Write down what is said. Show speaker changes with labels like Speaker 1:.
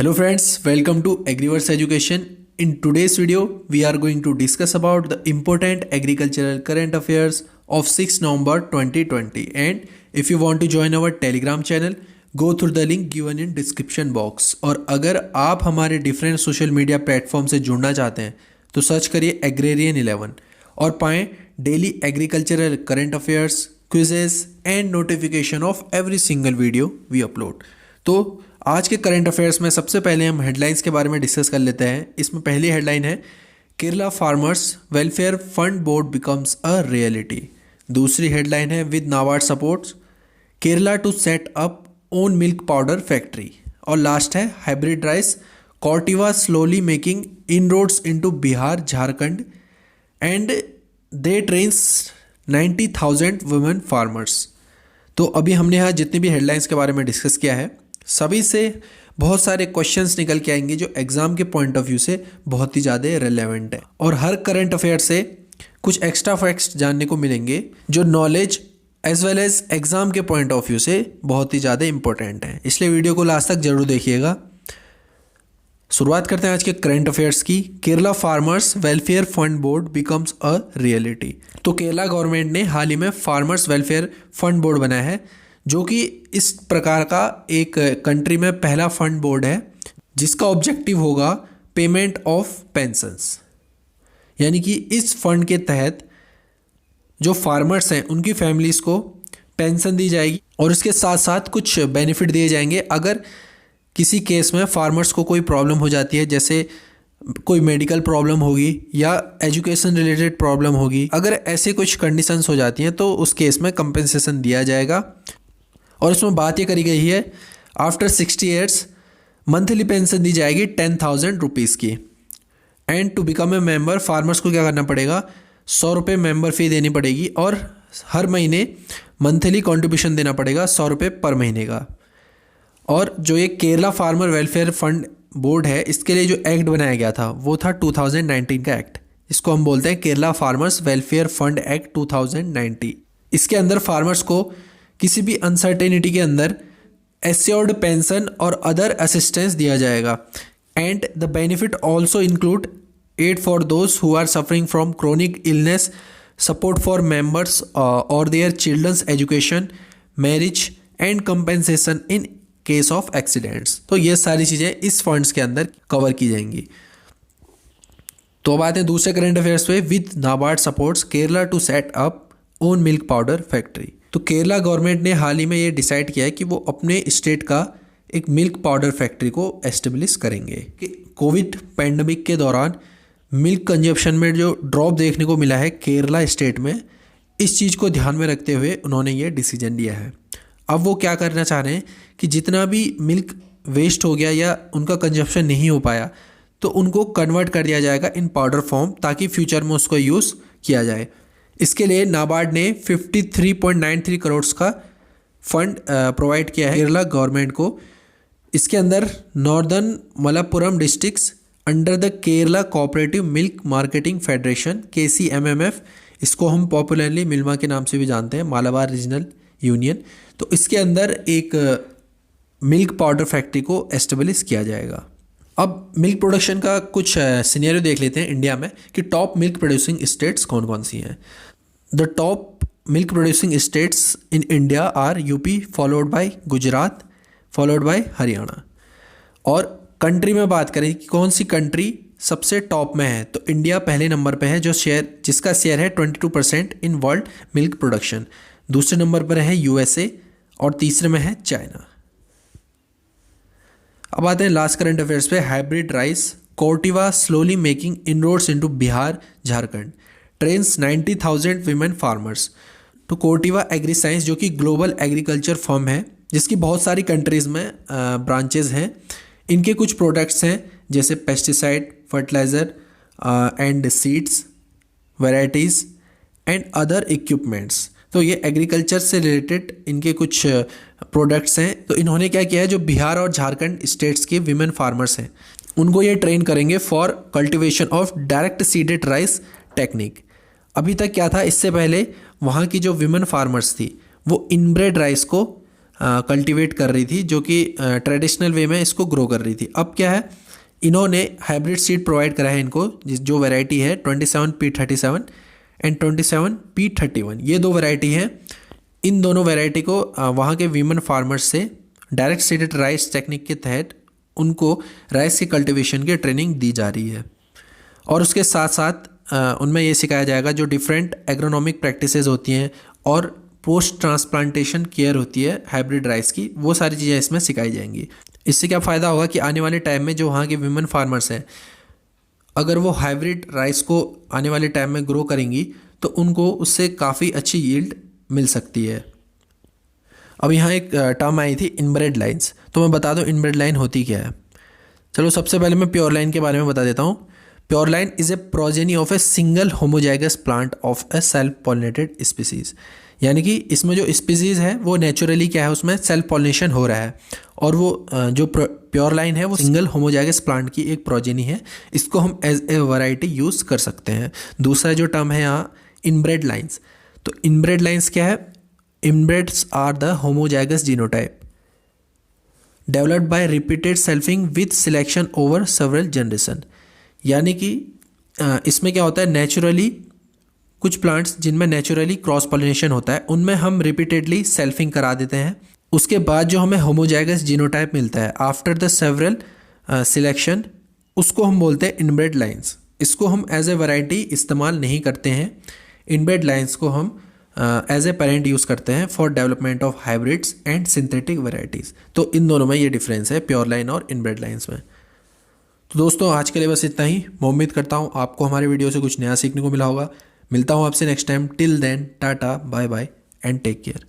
Speaker 1: Hello friends, welcome to Agriverse Education. In today's video, we are going to discuss about the important agricultural current affairs of 6 November 2020. And if you want to join our Telegram channel, go through the link given in description box. और अगर आप हमारे different social media platform से जुड़ना चाहते हैं तो search करिए एग्रेरियन 11 और पाएं daily agricultural current affairs, quizzes and notification of every single video we upload. तो आज के करंट अफेयर्स में सबसे पहले हम हेडलाइंस के बारे में डिस्कस कर लेते हैं। इसमें पहली हेडलाइन है Kerala farmers welfare fund board becomes a reality. दूसरी हेडलाइन है with NABARD supports Kerala to set up own milk powder factory. और लास्ट है hybrid rice Corteva slowly making inroads into Bihar Jharkhand and they trains 90,000 women farmers. तो अभी हमने यहाँ जितनी भी हेडलाइंस के बारे में डिस्कस किया है सभी से बहुत सारे क्वेश्चंस निकल के आएंगे जो एग्जाम के पॉइंट ऑफ व्यू से बहुत ही ज़्यादा रेलेवेंट है। और हर करंट अफेयर से कुछ एक्स्ट्रा फैक्ट्स जानने को मिलेंगे जो knowledge as well as exam के पॉइंट ऑफ व्यू से बहुत ही ज़्यादा इंपॉर्टेंट है, इसलिए वीडियो को लास्ट तक जरूर देखिएगा। शुरुआत करते हैं आज के करंट अफेयर्स की। Kerala farmers welfare fund board becomes a reality. तो केरला गवर्नमेंट ने हाल ही में फार्मर्स वेलफेयर फंड बोर्ड बनाया है जो कि इस प्रकार का एक कंट्री में पहला फंड बोर्ड है जिसका ऑब्जेक्टिव होगा पेमेंट ऑफ पेंशंस। यानी कि इस फंड के तहत जो फार्मर्स हैं उनकी फैमिलीज़ को पेंशन दी जाएगी और इसके साथ साथ कुछ बेनिफिट दिए जाएंगे अगर किसी केस में फार्मर्स को कोई प्रॉब्लम हो जाती है, जैसे कोई मेडिकल प्रॉब्लम होगी या एजुकेशन रिलेटेड प्रॉब्लम होगी। अगर ऐसे कुछ कंडीशंस हो जाती हैं तो उस केस में कंपेंसेशन दिया जाएगा। और इसमें बात ये करी गई है आफ्टर 60 ईयर्स मंथली पेंशन दी जाएगी 10,000 रुपीज़ की। And to become a member farmers को क्या करना पड़ेगा, 100 रुपये मेंबर फ़ी देनी पड़ेगी और हर महीने मंथली कॉन्ट्रीब्यूशन देना पड़ेगा 100 रुपये पर महीने का। और जो ये Kerala farmer welfare fund board है इसके लिए जो एक्ट बनाया गया था वो था 2019 का एक्ट। इसको हम बोलते हैं Kerala farmers welfare fund act 2019। इसके अंदर फार्मर्स को किसी भी अनसर्टेनिटी के अंदर एश्योर्ड पेंशन और अदर असिस्टेंस दिया जाएगा। And the benefit also include aid for those who are suffering from chronic illness, support for members और their children's education, marriage and compensation in case of accidents. तो ये सारी चीज़ें इस funds के अंदर कवर की जाएंगी। तो अब आते हैं दूसरे करंट अफेयर्स पे। With NABARD supports Kerala to set up own milk powder factory. तो केरला गवर्नमेंट ने हाल ही में ये डिसाइड किया है कि वो अपने स्टेट का एक मिल्क पाउडर फैक्ट्री को एस्टेब्लिश करेंगे। कि कोविड पैंडमिक के दौरान मिल्क कंजप्शन में जो ड्रॉप देखने को मिला है केरला स्टेट में, इस चीज़ को ध्यान में रखते हुए उन्होंने ये डिसीजन लिया है। अब वो क्या करना चाह रहे हैं कि जितना भी मिल्क वेस्ट हो गया या उनका कंजप्शन नहीं हो पाया तो उनको कन्वर्ट कर दिया जाएगा इन पाउडर फॉर्म ताकि फ्यूचर में उसको यूज़ किया जाए। इसके लिए नाबार्ड ने 53.93 करोड़ का फंड प्रोवाइड किया है केरला गवर्नमेंट को। इसके अंदर northern Malappuram districts under the Kerala cooperative milk marketing federation KCMMF, इसको हम पॉपुलरली मिल्मा के नाम से भी जानते हैं, मालाबार रीजनल यूनियन। तो इसके अंदर एक मिल्क पाउडर फैक्ट्री को एस्टेब्लिश किया जाएगा। अब मिल्क प्रोडक्शन का कुछ सिनेरियो देख लेते हैं इंडिया में कि टॉप मिल्क प्रोड्यूसिंग स्टेट्स कौन कौन सी हैं। The top milk producing states in India are UP followed by Gujarat followed by Haryana. और कंट्री में बात करें कि कौन सी कंट्री सबसे टॉप में है तो इंडिया पहले नंबर पे है जिसका शेयर है 22% इन वर्ल्ड मिल्क प्रोडक्शन। दूसरे नंबर पर है USA और तीसरे में है चाइना। अब आते हैं लास्ट करंट अफेयर्स पे। Hybrid rice Corteva slowly making inroads into Bihar Jharkhand trains 90,000 women farmers. तो कॉर्टिवा एग्री साइंस जो कि ग्लोबल एग्रीकल्चर फर्म है जिसकी बहुत सारी कंट्रीज़ में ब्रांचेज हैं, इनके कुछ प्रोडक्ट्स हैं जैसे pesticide, fertiliser and seeds, varieties and other equipments. तो ये एग्रीकल्चर से रिलेटेड इनके कुछ प्रोडक्ट्स हैं। तो इन्होंने क्या किया है, जो बिहार और झारखंड स्टेट्स के विमेन फार्मर्स हैं उनको ये ट्रेन करेंगे for cultivation of direct seeded rice technique. अभी तक क्या था, इससे पहले वहाँ की जो विमेन फार्मर्स थी वो इनब्रेड राइस को कल्टीवेट कर रही थी, जो कि ट्रेडिशनल वे में इसको ग्रो कर रही थी। अब क्या है, इन्होंने हाइब्रिड सीड प्रोवाइड करा है इनको, जो वैरायटी है 27P37 एंड 27P31, ये 2 वैरायटी हैं। इन दोनों वैरायटी को वहाँ के वीमन फार्मर्स से डायरेक्ट सीडेड राइस टेक्निक के तहत उनको राइस की कल्टीवेशन की ट्रेनिंग दी जा रही है। और उसके साथ साथ उनमें ये सिखाया जाएगा जो डिफरेंट एग्रोनॉमिक प्रैक्टिसेस होती हैं और पोस्ट ट्रांसप्लांटेशन केयर होती है हाइब्रिड राइस की, वो सारी चीज़ें इसमें सिखाई जाएंगी। इससे क्या फ़ायदा होगा कि आने वाले टाइम में जो वहाँ के विमेन फार्मर्स हैं, अगर वो हाइब्रिड राइस को आने वाले टाइम में ग्रो करेंगी तो उनको उससे काफ़ी अच्छी यील्ड मिल सकती है। अब यहाँ एक टर्म आई थी इनब्रेड लाइन्स, तो मैं बता दूँ इनब्रेड लाइन होती क्या है। चलो सबसे पहले मैं प्योर लाइन के बारे में बता देता हूँ। Pure line is a progeny of a single homozygous plant of A self pollinated species, यानी कि इसमें जो स्पीसीज़ है वो नेचुरली क्या है, उसमें सेल्फ पॉलिनेशन हो रहा है, और वो जो प्योर लाइन है वो सिंगल होमोजाइगस प्लांट की एक प्रोजेनी है। इसको हम एज ए वैरायटी यूज़ कर सकते हैं। दूसरा जो टर्म है यहाँ इनब्रेड लाइन्स, तो इनब्रेड लाइन्स क्या है, inbreds are the homozygous genotype developed by repeated selfing with selection over several generation, यानी कि इसमें क्या होता है, नेचुरली कुछ प्लांट्स जिनमें नेचुरली क्रॉस पॉलिनेशन होता है उनमें हम रिपीटेडली सेल्फिंग करा देते हैं। उसके बाद जो हमें होमोजाइगस जीनोटाइप मिलता है आफ्टर द सेवरल सिलेक्शन, उसको हम बोलते हैं इनब्रेड लाइन्स। इसको हम एज ए वैरायटी इस्तेमाल नहीं करते हैं। इनब्रेड लाइन्स को हम एज ए पेरेंट यूज़ करते हैं for development of hybrids and synthetic varieties. तो इन दोनों में ये डिफरेंस है, प्योर लाइन और इनब्रेड लाइन्स में। तो दोस्तों आज के लिए बस इतना ही। मैं उम्मीद करता हूँ आपको हमारे वीडियो से कुछ नया सीखने को मिला होगा। मिलता हूँ आपसे next time. Till then tata, bye bye and take care.